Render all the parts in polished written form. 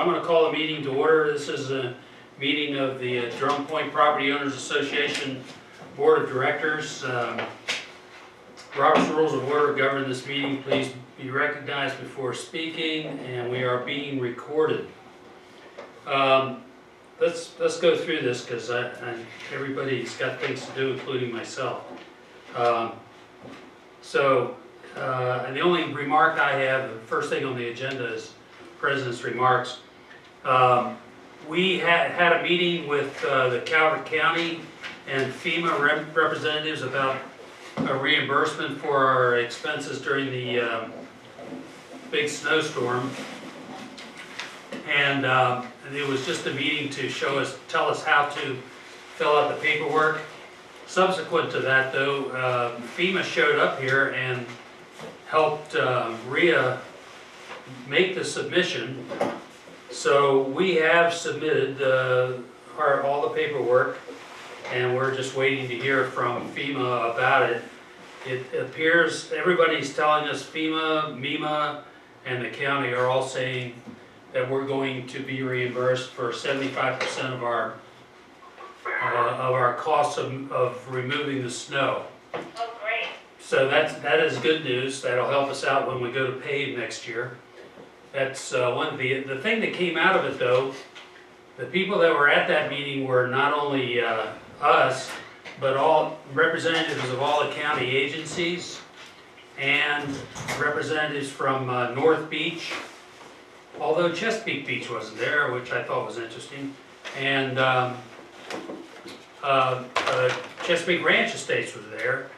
I'm going to call the meeting to order. This is a meeting of the Drum Point Property Owners Association Board of Directors. Robert's Rules of Order govern this meeting. Please be recognized before speaking, and we are being recorded. Let's go through this because everybody's got things to do, including myself. And the only remark I have, the first thing on the agenda is President's remarks. We had a meeting with the Calvert County and FEMA representatives about a reimbursement for our expenses during the big snowstorm. And it was just a meeting to tell us how to fill out the paperwork. Subsequent to that, though, FEMA showed up here and helped RIA make the submission. So we have submitted all the paperwork, and we're just waiting to hear from FEMA about it. It appears everybody's telling us FEMA, MEMA, and the county are all saying that we're going to be reimbursed for 75% of our costs of removing the snow. Oh, great. So that is good news. That'll help us out when we go to pave next year. That's one of the thing that came out of it, though. The people that were at that meeting were not only us, but all representatives of all the county agencies and representatives from North Beach, although Chesapeake Beach wasn't there, which I thought was interesting, and Chesapeake Ranch Estates was there,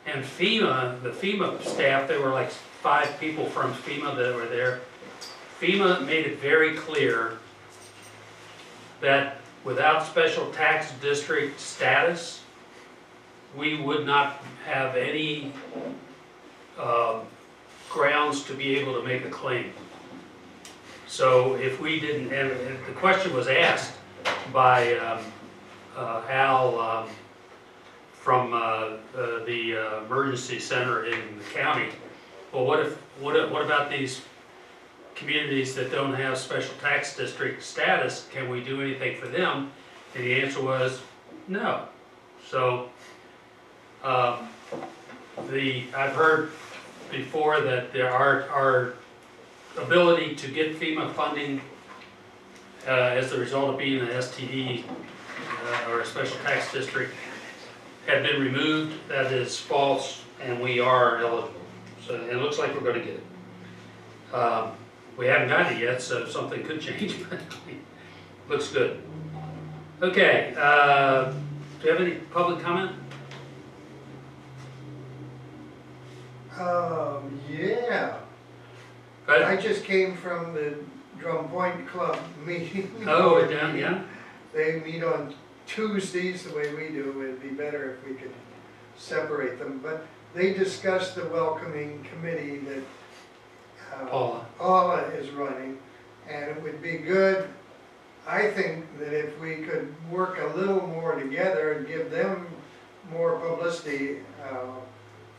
and FEMA, the FEMA staff, there were like 5 people from FEMA that were there. FEMA made it very clear that without special tax district status, we would not have any grounds to be able to make a claim. So if we didn't, and the question was asked by Al from the emergency center in the county, well, what about these communities that don't have special tax district status? Can we do anything for them? And the answer was no. So I've heard before that our ability to get FEMA funding as a result of being an STD or a special tax district had been removed. That is false, and we are eligible. So it looks like we're going to get it. We haven't got it yet, so something could change, but looks good. Okay, do you have any public comment? Yeah. I just came from the Drum Point Club meeting. Oh, we're down, yeah? They meet on Tuesdays the way we do. It'd be better if we could separate them. But they discussed the welcoming committee that Paula is running. And it would be good, I think, that if we could work a little more together and give them more publicity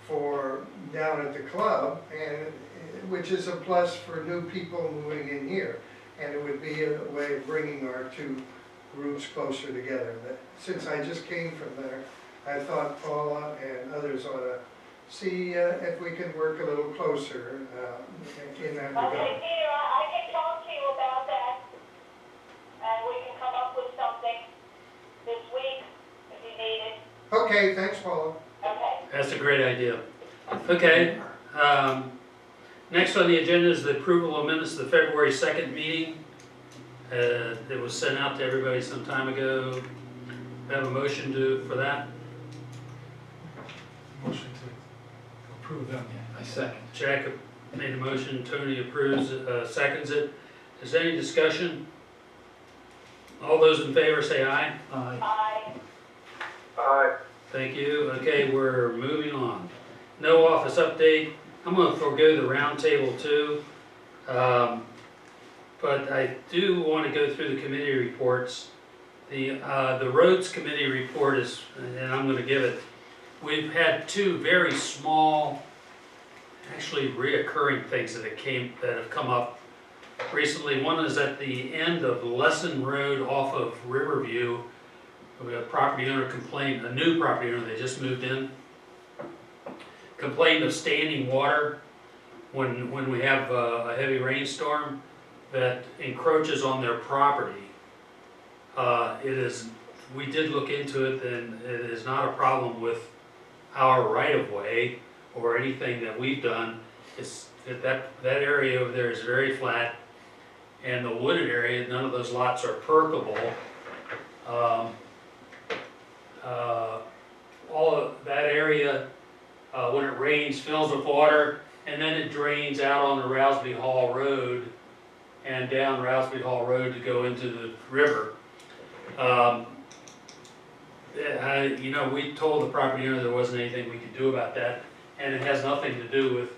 for down at the club, and which is a plus for new people moving in here. And it would be a way of bringing our two groups closer together. But since I just came from there, I thought Paula and others ought to see if we can work a little closer in that regard. Okay, Peter, I can talk to you about that, and we can come up with something this week if you need it. Okay, thanks, Paula. Okay. That's a great idea. Okay. Next on the agenda is the approval of minutes of the February 2nd meeting. It was sent out to everybody some time ago. I have a motion for that. Motion to approve them, yeah. I second. Jack made a motion, Tony approves, seconds it. Is there any discussion? All those in favor say aye. Aye. Bye. Aye. Thank you. Okay, we're moving on. No office update. I'm going to forego the roundtable too. But I do want to go through the committee reports. The roads committee report is, and I'm going to give it, we've had 2 very small, actually reoccurring things that have come up recently. One is at the end of Lesson Road off of Riverview. We have a property owner complained, a new property owner, they just moved in, complained of standing water when we have a heavy rainstorm that encroaches on their property. We did look into it, and it is not a problem with our right-of-way or anything that we've done. It's that area over there is very flat, and the wooded area, none of those lots are perkable. All of that area, when it rains, fills with water, and then it drains out on the Rousby Hall Road and down Rousby Hall Road to go into the river. We told the property owner there wasn't anything we could do about that, and it has nothing to do with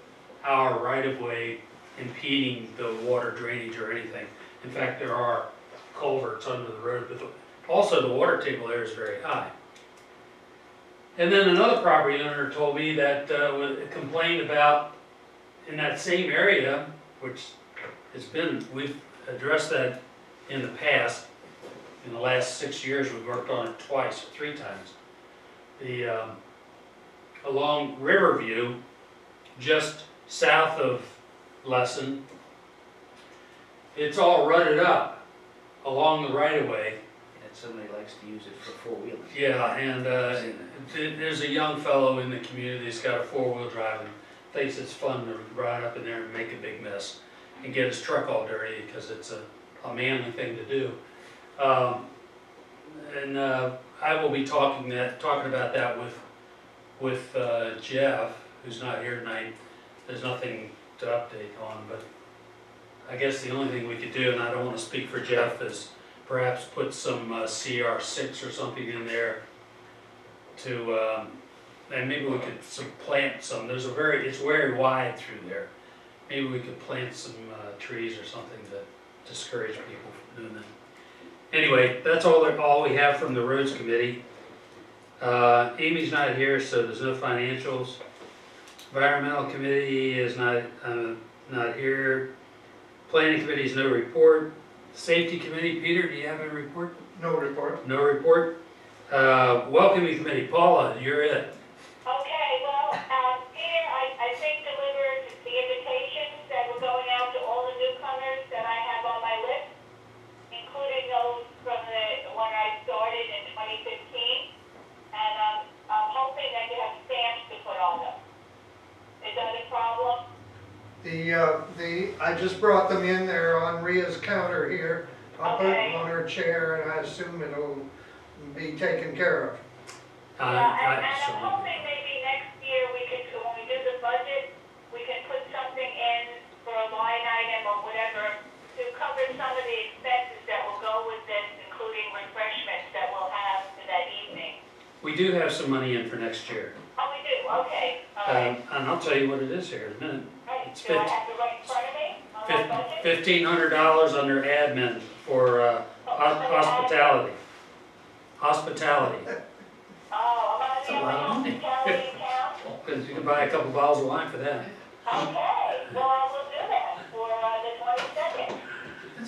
our right-of-way impeding the water drainage or anything. In fact, there are culverts under the road, but also the water table there is very high. And then another property owner told me that complained about in that same area, which we've addressed that in the past. In the last 6 years, we've worked on it twice or 3 times. Along Riverview, just south of Lesson, it's all rutted up along the right-of-way. And somebody likes to use it for four-wheelers. Yeah, and there's a young fellow in the community that's got a 4-wheel drive and thinks it's fun to ride up in there and make a big mess and get his truck all dirty because it's a manly thing to do. I will be talking about that with Jeff, who's not here tonight. There's nothing to update on, but I guess the only thing we could do, and I don't want to speak for Jeff, is perhaps put some CR6 or something in there to, and maybe we could plant some. It's very wide through there. Maybe we could plant some trees or something to discourage people from doing that. Anyway, that's all we have from the roads committee. Amy's not here, so there's no financials. Environmental committee is not here. Planning committee is no report. Safety committee, Peter, do you have a report? No report. No report. Welcoming committee, Paula, you're it. Okay, well, Peter, I think delivered the invitations that were going out to all the newcomers that I have on my list, including those from when I started in 2015, and I'm hoping that you have stamps to put on them. Is that a problem? I just brought them in there on Ria's counter here. I'll put Okay. them on her chair and I assume it'll be taken care of. Yeah, and I'm hoping maybe next year we could, when we do the budget, we can put something in for a line item or whatever to cover some of the expenses that will go with this, including refreshments that we'll have for that evening. We do have some money in for next year. Oh, we do, okay, all right. And I'll tell you what it is here in a minute. Right, it's do I have to write in front of me on my budget? $1,500 under admin for hospitality. Hospitality. Oh, am I the only lot of money. hospitality in town? Because you can buy a couple bottles of wine for that. Okay, well, I will do that for the 22nd.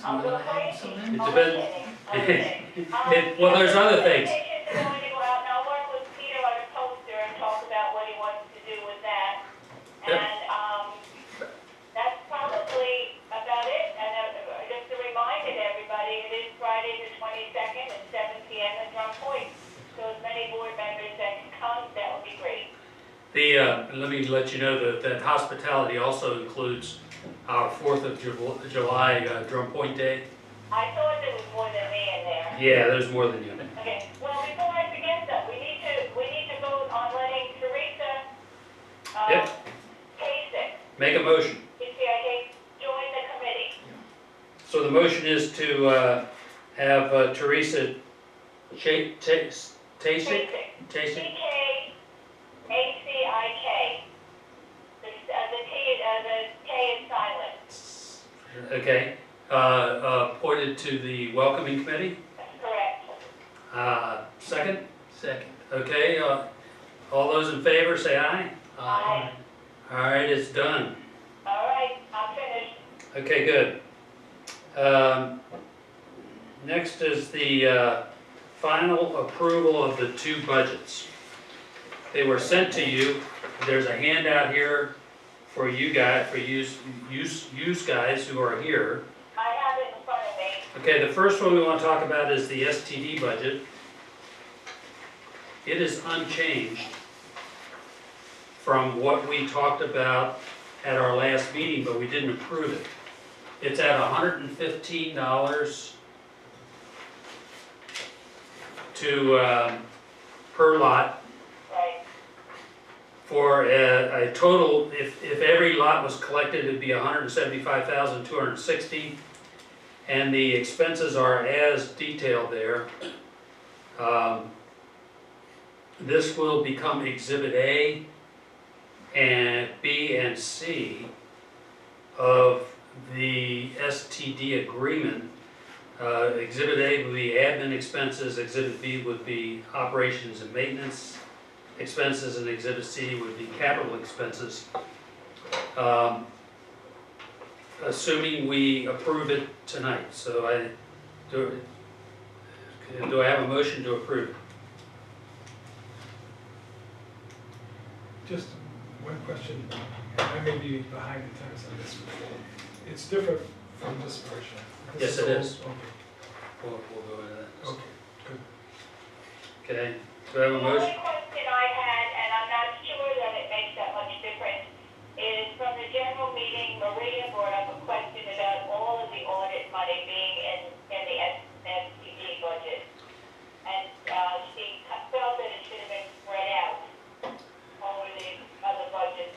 I'll go crazy. It I'm depends. kidding. Well, there's other things. Invitations are going to go out, and I'll work with Peter on a poster and talk about what he wants to do with that. Yep. And, that's probably about it, and just to remind everybody, it is Friday the 22nd at 7 p.m. at Drum Point. So as many board members that can come, that would be great. Let me let you know that hospitality also includes our 4th of July Drum Point Day. I thought there was more than me in there. Yeah, there's more than you. Okay, well, before I forget that, we need to vote on letting Teresa, Yep. Kasich, Make a motion. join the committee. So the motion is to have Teresa Tasik? Kasich, Tasik? C-K-A-C-I-K. The K is silent. Okay. Appointed to the welcoming committee. That's correct. Second? Second. Okay, all those in favor say aye. Aye. All right, it's done. All right, I'm finished. Okay, good. Next is the final approval of the two budgets. They were sent to you. There's a handout here for you guys, for you guys who are here. I have it in front of me. Okay, the first one we want to talk about is the STD budget. It is unchanged from what we talked about at our last meeting, but we didn't approve it. It's at $115 to, per lot, Right. for a total, if every lot was collected, it'd be $175,260. And the expenses are as detailed there. This will become Exhibit A and B and C of the STD agreement. Exhibit A would be admin expenses, Exhibit B would be operations and maintenance expenses, and Exhibit C would be capital expenses. Assuming we approve it tonight, so do I have a motion to approve? Just one question, I may be behind in times on this. It's different from this version. Yes, it is. Okay, We'll go into that. okay, good. Okay, do I have a The motion? only question I had, and I'm not sure that it makes that much difference, is from the general meeting, Maria brought up a question about all of the audit money being in the STD budget. And she felt that it should have been spread out over the other budgets.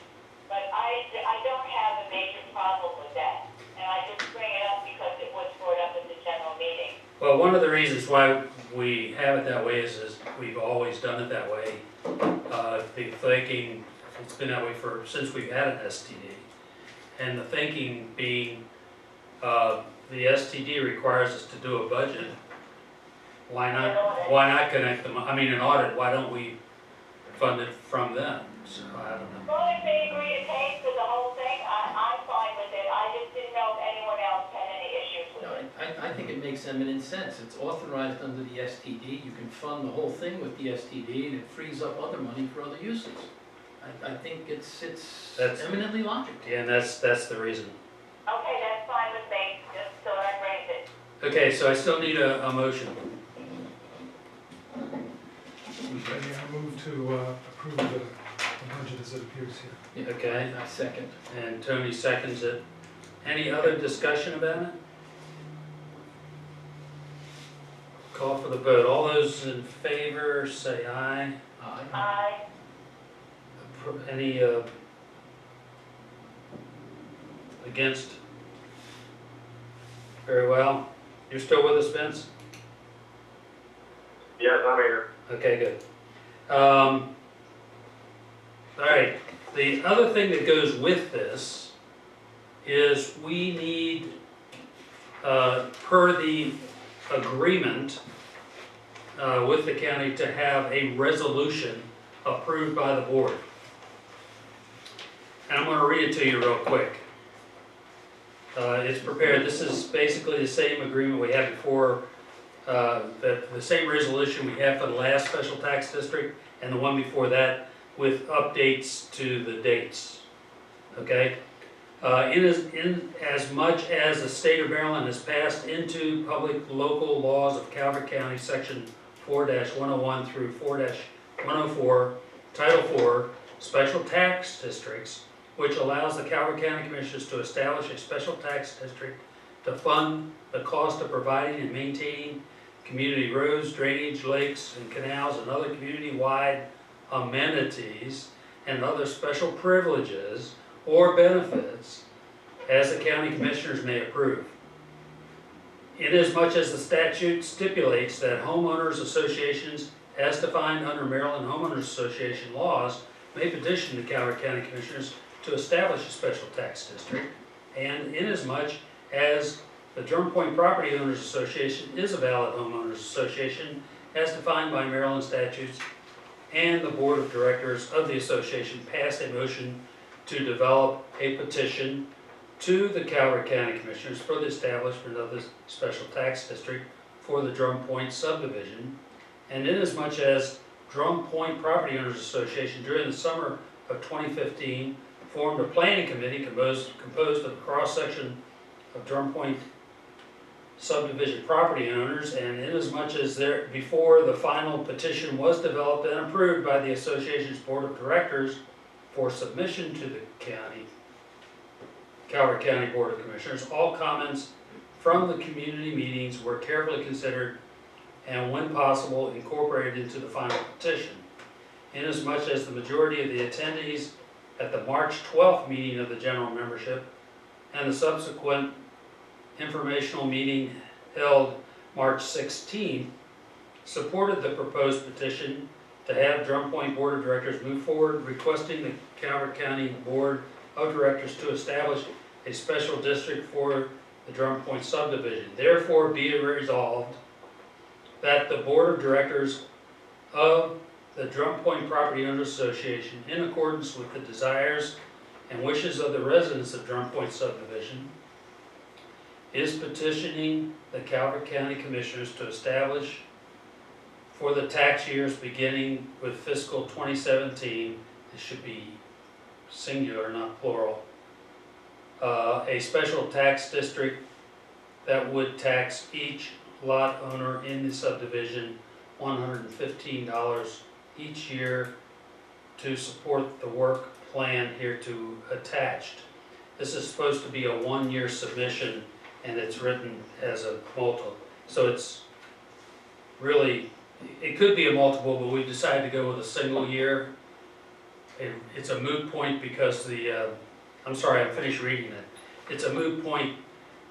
But I don't have a major problem with that. And I just bring it up because it was brought up at the general meeting. Well, one of the reasons why we have it that way is we've always done it that way. The thinking, it's been that way since we've had an STD. And the thinking being, the STD requires us to do a budget. Why not connect them, I mean, an audit, why don't we fund it from them? So, I don't know. Well, if they agree to pay for the whole thing, I'm fine with it. I just didn't know if anyone else had any issues with No, it. I think it makes eminent sense. It's authorized under the STD. You can fund the whole thing with the STD, and it frees up other money for other uses. I think it's That's- eminently logical. Yeah, and that's the reason. Okay, that's fine with me, just so I raised it. Okay, so I still need a motion. And I move to approve the budget as it appears here. Yeah, Okay. I second. And Tony seconds it. Any other discussion about it? Call for the vote. All those in favor, say aye. Aye. Any against? Very well. You're still with us, Vince? Yes, I'm here. Okay, good. All right, the other thing that goes with this is we need, per the agreement with the county, to have a resolution approved by the board. And I'm gonna read it to you real quick. It's prepared, this is basically the same agreement we had before, the same resolution we had for the last special tax district and the one before that, with updates to the dates. Okay? In as much as the state of Maryland has passed into public local laws of Calvert County, section 4-101 through 4-104, Title 4, special tax districts, which allows the Calvert County Commissioners to establish a special tax district to fund the cost of providing and maintaining community roads, drainage, lakes, and canals, and other community-wide amenities and other special privileges or benefits as the county commissioners may approve. Inasmuch as the statute stipulates that homeowners associations, as defined under Maryland Homeowners Association laws, may petition the Calvert County Commissioners to establish a special tax district, and inasmuch as the Drum Point Property Owners Association is a valid homeowners association as defined by Maryland statutes, and the Board of Directors of the association passed a motion to develop a petition to the Calvert County Commissioners for the establishment of this special tax district for the Drum Point subdivision. And inasmuch as Drum Point Property Owners Association during the summer of 2015 formed a planning committee composed of a cross-section of Drum Point subdivision property owners, and inasmuch as before the final petition was developed and approved by the association's board of directors for submission to the Calvert County Board of Commissioners, all comments from the community meetings were carefully considered and, when possible, incorporated into the final petition. Inasmuch as the majority of the attendees at the March 12th meeting of the general membership and the subsequent informational meeting held March 16th supported the proposed petition to have Drum Point Board of Directors move forward requesting the Calvert County Board of Directors to establish a special district for the Drum Point subdivision. Therefore, be it resolved that the Board of Directors of the Drum Point Property Owners Association, in accordance with the desires and wishes of the residents of Drum Point subdivision, is petitioning the Calvert County Commissioners to establish for the tax years beginning with fiscal 2017, it should be singular, not plural, a special tax district that would tax each lot owner in the subdivision $115 each year to support the work plan hereto attached. This is supposed to be a one-year submission, and it's written as a multiple. So it's really, it could be a multiple, but we decided to go with a single year. It's a moot point because I'm sorry, I finished reading it. It's a moot point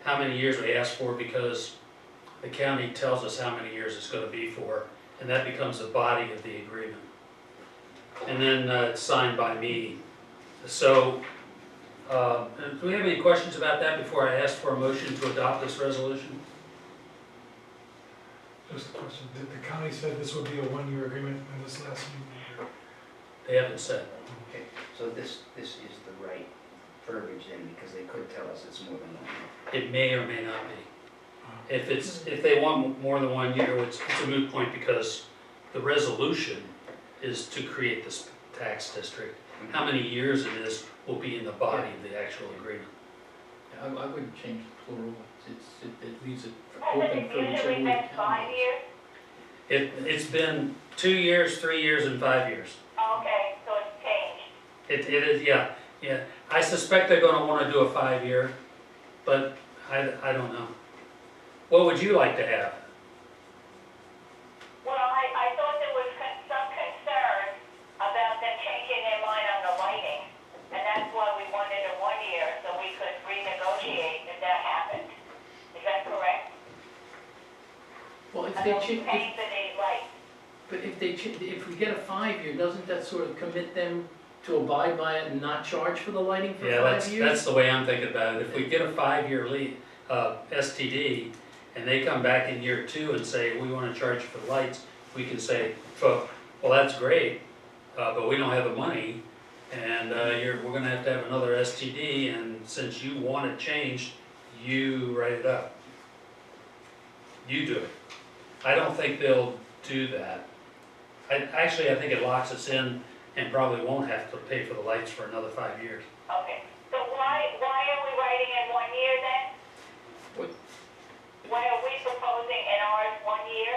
how many years we asked for because the county tells us how many years it's going to be for, and that becomes the body of the agreement. And then it's signed by me. So, do we have any questions about that before I ask for a motion to adopt this resolution? Just a question, the county said this would be a one-year agreement in this last meeting. They haven't said. Okay, so this is the right verbiage then, because they could tell us it's more than 1 year. It may or may not be. If they want more than 1 year, it's a moot point because the resolution is to create this tax district. How many years it is will be in the body of the actual agreement. I wouldn't change the plural, it leaves it Has open it for whichever usually way been the 5 county years? It's been 2 years, 3 years, and 5 years. Okay, so it's changed. It is, yeah. I suspect they're gonna wanna do a 5-year, but I don't know. What would you like to have? Well, I thought there was some concern about them changing their mind on the lighting, and that's why we wanted a 1 year, so we could renegotiate if that happened. Is that correct? Well, if And they then change, paying for the lights. but if we get a 5-year, doesn't that sort of commit them to abide by it and not charge for the lighting for Yeah, 5 years? that's the way I'm thinking about it. If we get a 5-year STD, and they come back in year 2 and say, we wanna charge you for the lights, we can say, well, that's great, but we don't have the money, and we're gonna have to have another STD, and since you want it changed, you write it up. You do it. I don't think they'll do that. I think it locks us in and probably won't have to pay for the lights for another 5 years. Okay, so why are we writing in 1 year then? What? Why are we proposing in ours 1 year?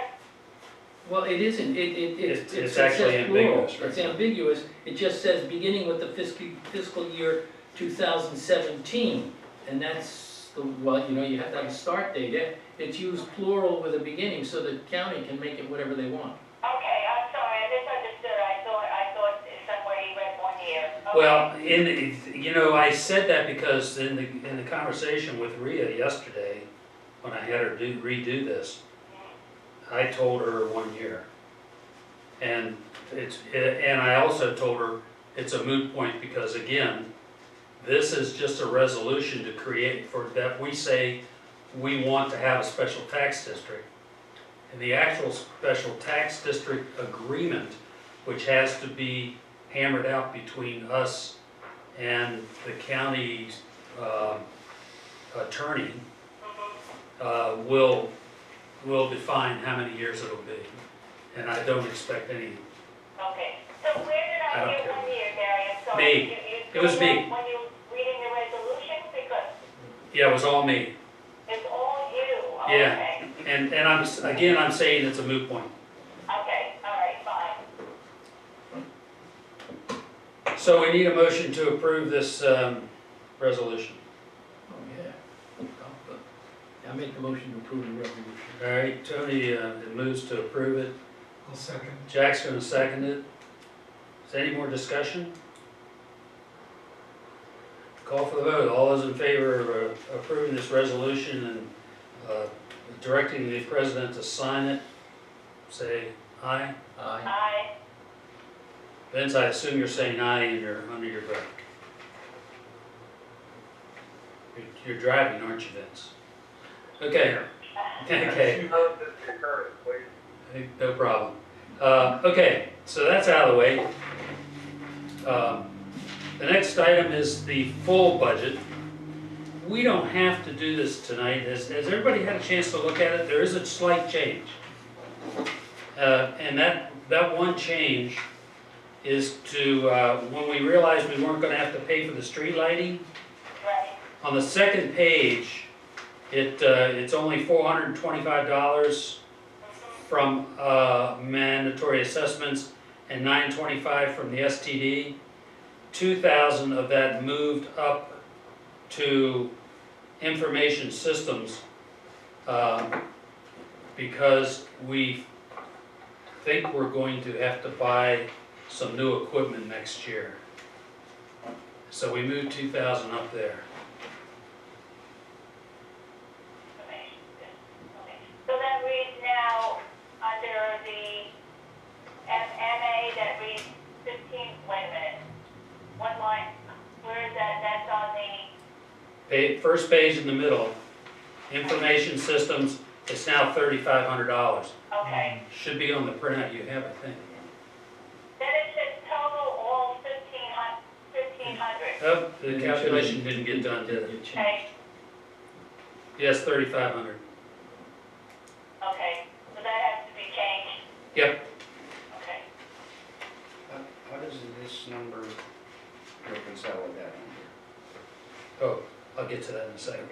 Well, it isn't, It's it actually says plural. ambiguous, right? It's ambiguous, it just says beginning with the fiscal year 2017, and that's the, well, you have to have a start date. It's used plural with a beginning, so the county can make it whatever they want. Okay, I'm sorry, I misunderstood. I thought somewhere you read 1 year. Okay. Well, I said that because in the conversation with Rhea yesterday, when I had her redo this, I told her 1 year. And I also told her it's a moot point because again, this is just a resolution to create for that we say we want to have a special tax district. And the actual special tax district agreement, which has to be hammered out between us and the county attorney Mhm. will define how many years it'll be. And I don't expect any, Okay, so where did I I don't get care. 1 year, Gary? I'm sorry. Me. You It was screwed me. up when you were reading the resolution, because yeah, it was all me. it's all you. Oh, Yeah. Okay, And I'm saying it's a moot point. okay, all right, fine. So we need a motion to approve this resolution. Oh, yeah. I make the motion to approve the resolution. All right, Tony moves to approve it. I'll second. Jack's gonna second it. Is there any more discussion? Call for the vote. All those in favor of approving this resolution and directing the president to sign it, say aye. Aye. Aye. Vince, I assume you're saying aye and you're under your breath. You're driving, aren't you, Vince? Okay. Okay. No problem. Okay, so that's out of the way. The next item is the full budget. We don't have to do this tonight. Has everybody had a chance to look at it? There is a slight change. And that one change is to, when we realized we weren't gonna have to pay for the street lighting, Right. on the second page, it's only $425 from mandatory assessments and $925 from the STD. 2,000 of that moved up to information systems because we think we're going to have to buy some new equipment next year. So we moved 2,000 up there. Okay. So that reads now under the MA, that reads 15, wait a minute. One line, where is that? That's on the, First page in the middle, information systems, it's now $3,500. okay. Should be on the printout you have, I think. Then it says total all 1,500. Oh, the calculation didn't get done, did it? You change. Okay, Yes, 3,500. okay, so that has to be changed, Yep, okay. How does this number reconcile with that number? oh, I'll get to that in a second.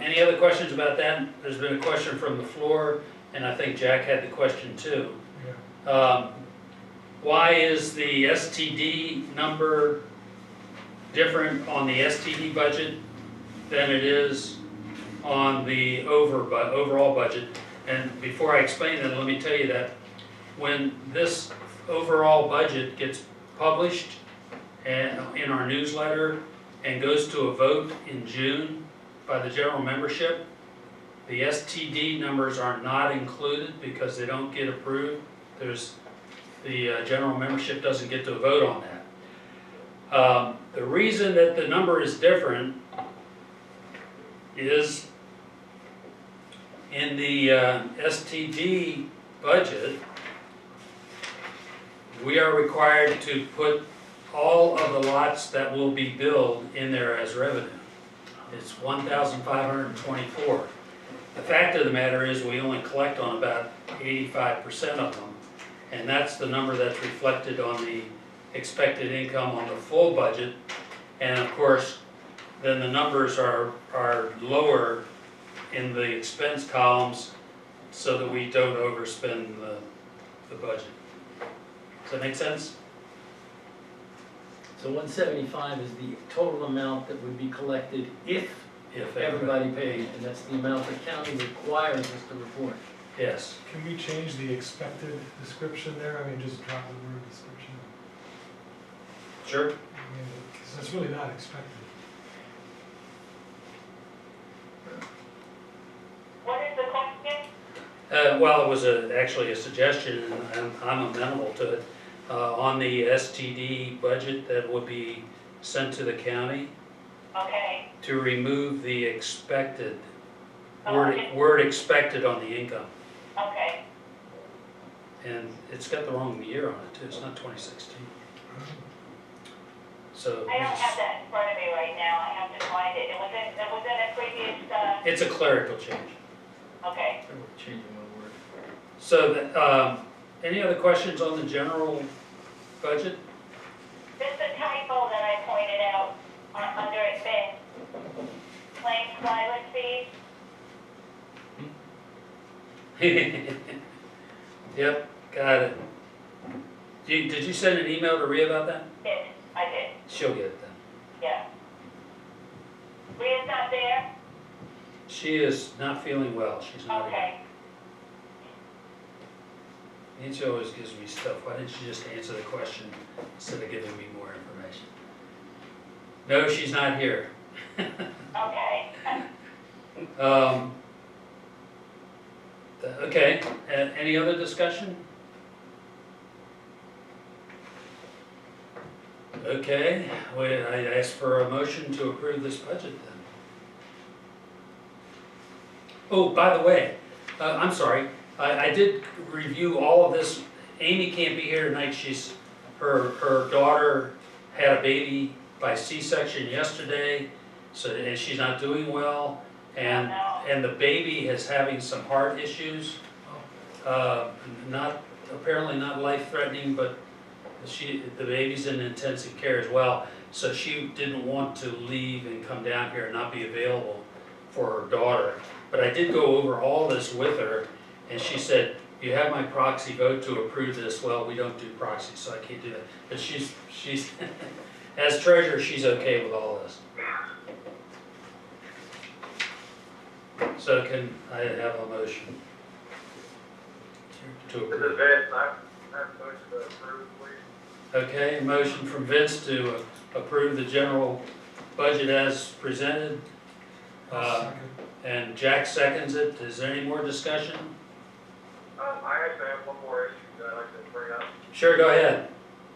Any other questions about that? There's been a question from the floor, and I think Jack had the question too. Yeah. Why is the STD number different on the STD budget than it is on the overall budget? And before I explain that, let me tell you that when this overall budget gets published and in our newsletter and goes to a vote in June by the general membership, the STD numbers are not included because they don't get approved. The general membership doesn't get to vote on that. The reason that the number is different is in the STD budget, we are required to put all of the lots that will be billed in there as revenue. It's 1,524. The fact of the matter is we only collect on about 85% of them. And that's the number that's reflected on the expected income on the full budget. And of course, then the numbers are lower in the expense columns so that we don't overspend the budget. Does that make sense? So 175 is the total amount that would be collected if If everybody paid, and that's the amount the county requires us to report. Yes. Can we change the expected description there? I mean, just drop the word description. Sure. I mean, 'cause it's really not expected. What is the question? Well, it was actually a suggestion, and I'm amenable to it. On the STD budget that would be sent to the county, Okay, to remove the expected, Okay. word expected on the income. okay, And it's got the wrong year on it too, it's not 2016. So, I don't have that in front of me right now, I have to find it. It was in a previous, it's a clerical change. okay. Changing one word. So, any other questions on the general budget? This is a typo that I pointed out under admin. Claim filing fees. Yep, got it. Did you send an email to Rhea about that? I did, She'll get it then. yeah. Rhea's not there? She is not feeling well, she's not here. Okay. Nancy always gives me stuff, why didn't you just answer the question instead of giving me more information? No, she's not here. Okay. Okay, any other discussion? Okay, I ask for a motion to approve this budget then. Oh, by the way, I'm sorry, I did review all of this. Amy can't be here tonight, her daughter had a baby by C-section yesterday, so, and she's not doing well, and, and the baby is having some heart issues. Apparently not life-threatening, but the baby's in intensive care as well, so she didn't want to leave and come down here and not be available for her daughter. But I did go over all this with her, and she said, you have my proxy vote to approve this. Well, we don't do proxies, so I can't do that. But she's as treasurer, she's okay with all this. So can I have a motion to approve? This is Vince, I have a motion to approve, please. Okay, a motion from Vince to approve the general budget as presented. Second. And Jack seconds it. Is there any more discussion? I actually have one more issue that I'd like to bring up, Sure, go ahead.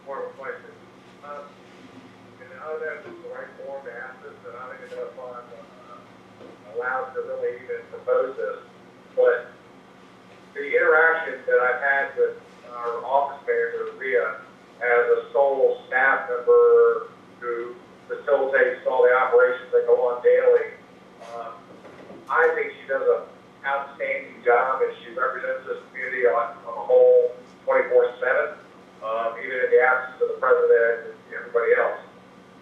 more of a question. And I don't know if it's the right form to ask this, and I don't even know if I'm allowed to really even propose this, but the interaction that I've had with our office manager, Rhea, as a sole staff member who facilitates all the operations that go on daily, I think she does an outstanding job, and she represents this community on the whole 24/7, even in the absence of the president and everybody else.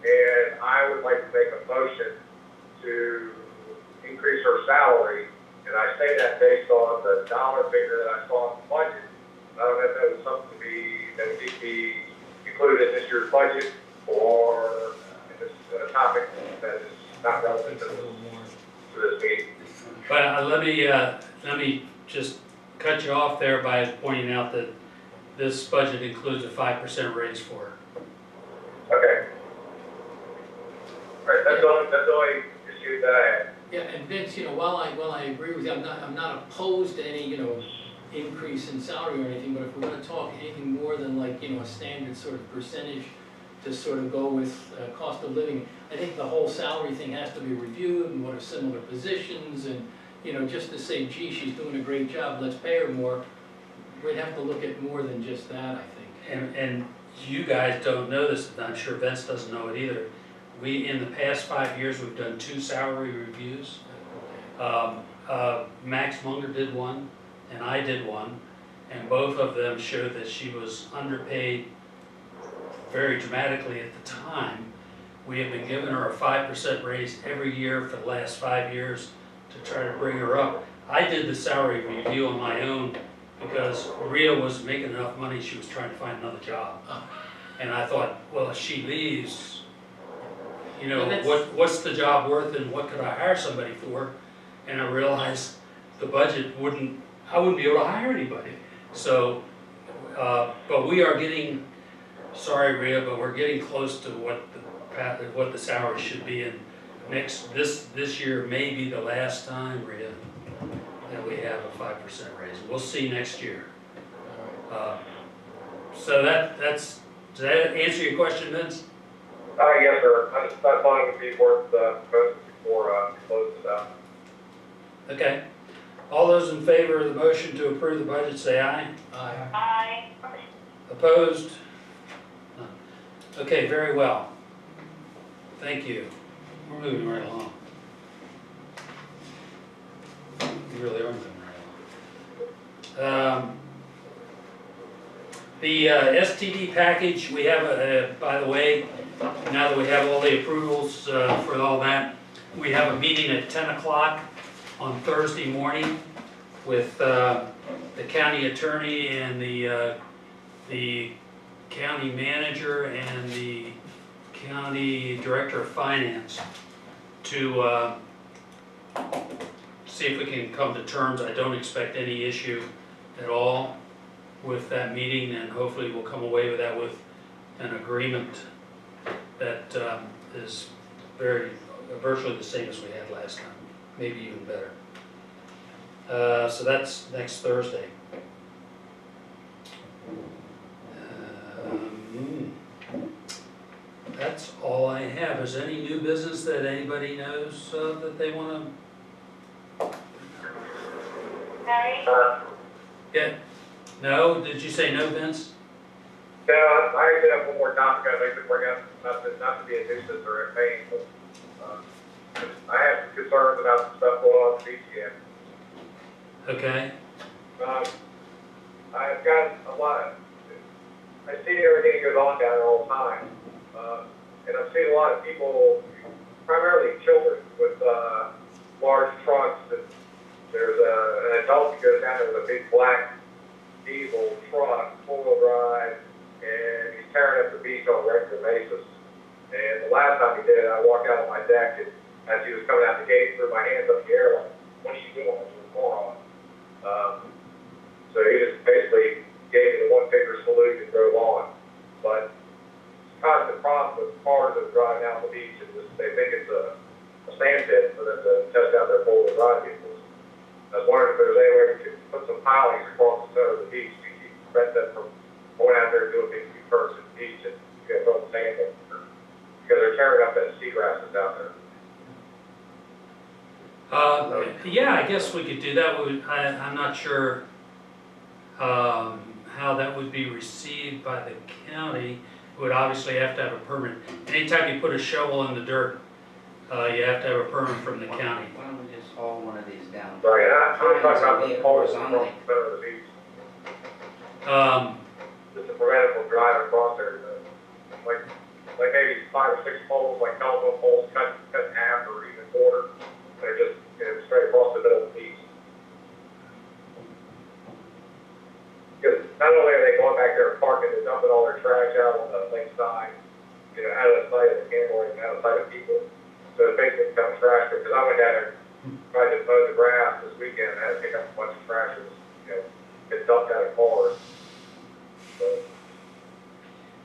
And I would like to make a motion to increase her salary, and I say that based on the dollar figure that I saw in the budget. I don't know if that was something that would need to be included in this year's budget, or if it's a topic that is not relevant to this meeting. But let me just cut you off there by pointing out that this budget includes a 5% raise for her. Okay. All right, that's the only issue that I had. Yeah, and Vince, while I agree with you, I'm not opposed to any, increase in salary or anything, but if we're gonna talk anything more than like, a standard sort of percentage to sort of go with cost of living, I think the whole salary thing has to be reviewed, and what are similar positions, and, just to say, gee, she's doing a great job, let's pay her more, we'd have to look at more than just that, I think. And you guys don't know this, and I'm sure Vince doesn't know it either. In the past 5 years, we've done 2 salary reviews. Max Munger did one, and I did one, and both of them showed that she was underpaid very dramatically at the time. We have been giving her a 5% raise every year for the last 5 years to try to bring her up. I did the salary review on my own because Rhea wasn't making enough money, she was trying to find another job. And I thought, well, if she leaves, what's the job worth and what could I hire somebody for? And I realized the budget I wouldn't be able to hire anybody. So, but we are getting, sorry Rhea, but we're getting close to what the salary should be. And this year may be the last time, Rhea, that we have a 5% raise. We'll see next year. So does that answer your question, Vince? Yes, sir. I just thought it would be worth proposing before we close this out. Okay. All those in favor of the motion to approve the budget, say aye. Aye. Opposed? None. Okay, very well. thank you. We're moving right along. We really are moving right along. The STD package, we have, by the way, now that we have all the approvals for all that, we have a meeting at 10 o'clock on Thursday morning with the county attorney and the county manager and the county director of finance to see if we can come to terms. I don't expect any issue at all with that meeting, and hopefully we'll come away with that with an agreement that is virtually the same as we had last time, maybe even better. So that's next Thursday. That's all I have. Is there any new business that anybody knows that they want to? Harry? Yeah. No? Did you say no, Vince? No, I actually have one more topic I'd like to bring up, not to be a nuisance or a pain, but, I have some concerns about some stuff going on at the beach again. Okay. I've got a lot, I see everything that goes on down there all the time, and I've seen a lot of people, primarily children, with, large trucks, and there's an adult that goes down there with a big black diesel truck, four-wheel drive, and he's tearing up the beach on a regular basis. And the last time he did it, I walked out on my deck, and as he was coming out the gate, threw my hands up in the air like, "What are you doing? You're a moron." So he just basically gave me the one-finger salute and drove on. But it's constant problem with cars that are driving out on the beach, and just, they think it's a sand pit for them to test out their four-wheel drive vehicles. I was wondering if there's any way we could put some pilings across the center of the beach to prevent them from going out there and doing big curves at the beach and throwing sand in there, because they're tearing up that seagrasses out there. Yeah, I guess we could do that. I'm not sure how that would be received by the county. It would obviously have to have a permit. Anytime you put a shovel in the dirt, you have to have a permit from the county. Why don't we just haul one of these down? Right, and I'm talking about the poles across horizontally. the center of the beach, Um, just to prevent it from driving across there. Like maybe 5 or 6 poles, like telephone poles, cut in half or even quarter. They're just, straight across the middle of the beach. Because not only are they going back there and parking, they're dumping all their trash out on the lakeside, out of the sight of the camera and out of sight of people. So it basically becomes trash, because I went down there and tried to mow the grass this weekend, and I had to pick up a bunch of trash that was, get dumped out of cars.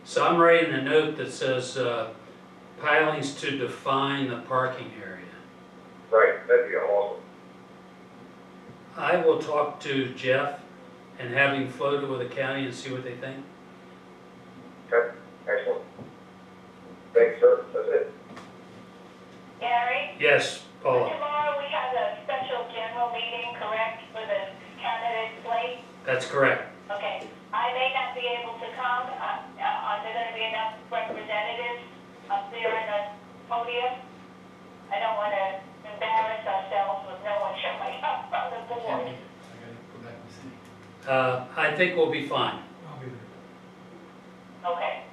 So I'm writing a note that says pilings to define the parking area. Right, that'd be awesome. I will talk to Jeff and have him floated with the county and see what they think. Okay, excellent. Thanks, sir. That's it. Gary? Yes, Paula, Tomorrow we have a special general meeting, correct, for the candidate slate? that's correct. Okay, I may not be able to come. Are there going to be enough representatives up there in the podium? I don't want to embarrass ourselves with no one showing up on the board. I gotta go back and see. I think we'll be fine. I'll be there. Okay.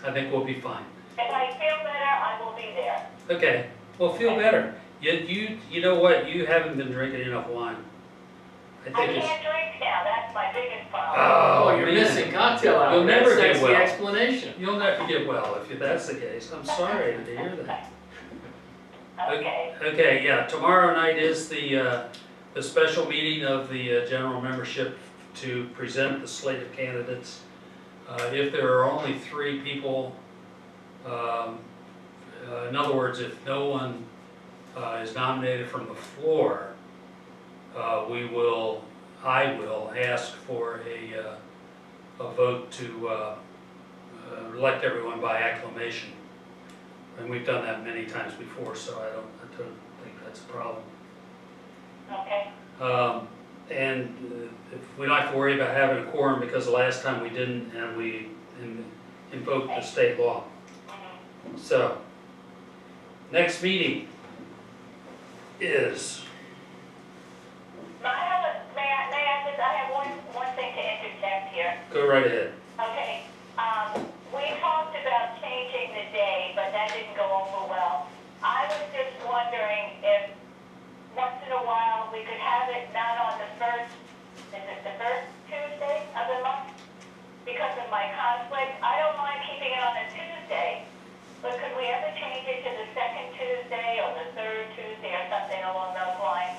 I think we'll be fine. If I feel better, I will be there. Okay, well, feel better. You know what, you haven't been drinking enough wine. I I think it's, can't drink now. That's my biggest problem. oh, You're man. missing cocktail hour. You'll never That's get well. the explanation. You'll never get well if that's the case. I'm sorry to hear that. Okay. Okay, yeah, tomorrow night is the special meeting of the general membership to present the slate of candidates. If there are only 3 people, in other words, if no one is nominated from the floor, I will ask for a vote to elect everyone by acclamation. And we've done that many times before, so I don't think that's a problem. Okay. And if we don't have to worry about having a quorum, because the last time we didn't, and we invoked the state law. Mhm. So, Next meeting is, May I just, I have one thing to interject here. go right ahead. Okay, we talked about changing the day, but that didn't go over well. I was just wondering if once in a while we could have it not on the first, is it the first Tuesday of the month? Because of my conflict, I don't mind keeping it on a Tuesday, but could we ever change it to the second Tuesday or the third Tuesday or something along those lines?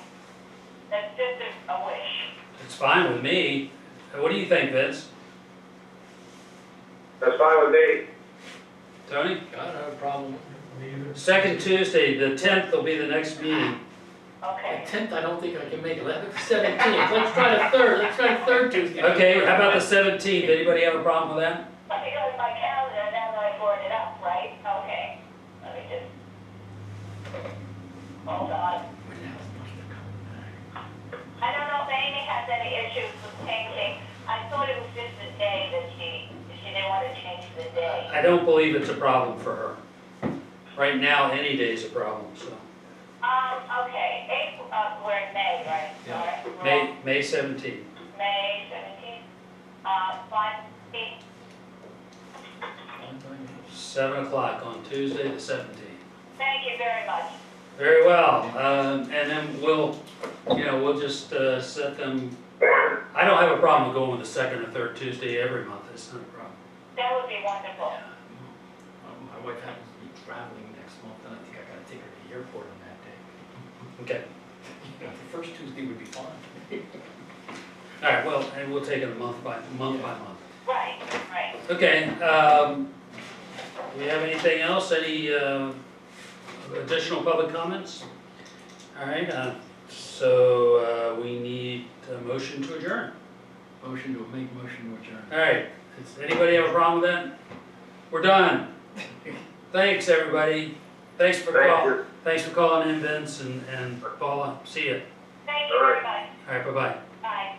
That's just a wish. It's fine with me. What do you think, Vince? That's fine with me. Tony? I don't have a problem. Neither. Second Tuesday, the 10th will be the next meeting. Okay. The 10th, I don't think I can make it. Let's do the 17th. Let's try the 3rd. Let's try the 3rd Tuesday. Okay, how about the 17th? Anybody have a problem with that? Let me go to my calendar now that I brought it up, right? Okay. Let me just, hold on. I don't know if Amy has any issues with changing. I thought it was just the day that she didn't want to change the day. I don't believe it's a problem for her. Right now, any day's a problem, so. Okay, April, we're in May, right? Yeah. All right, we're on May 17th. May 17th, 5:15. 7 o'clock on Tuesday the 17th. Thank you very much. Very well, and then we'll just set them, I don't have a problem with going with the second or third Tuesday every month, it's not a problem. That would be wonderful. My wife happens to be traveling next month, and I think I gotta take her to the airport on that day. Okay, You know, the first Tuesday would be fine. all right, well, and we'll take it month by month. Right, right. Okay, do we have anything else, any additional public comments? All right, so we need a motion to adjourn. Motion to adjourn. All right, does anybody have a problem with that? We're done. Thanks, everybody. Thanks for calling in, Vince and Paula. See ya. Thank you very much. All right, bye-bye. Bye.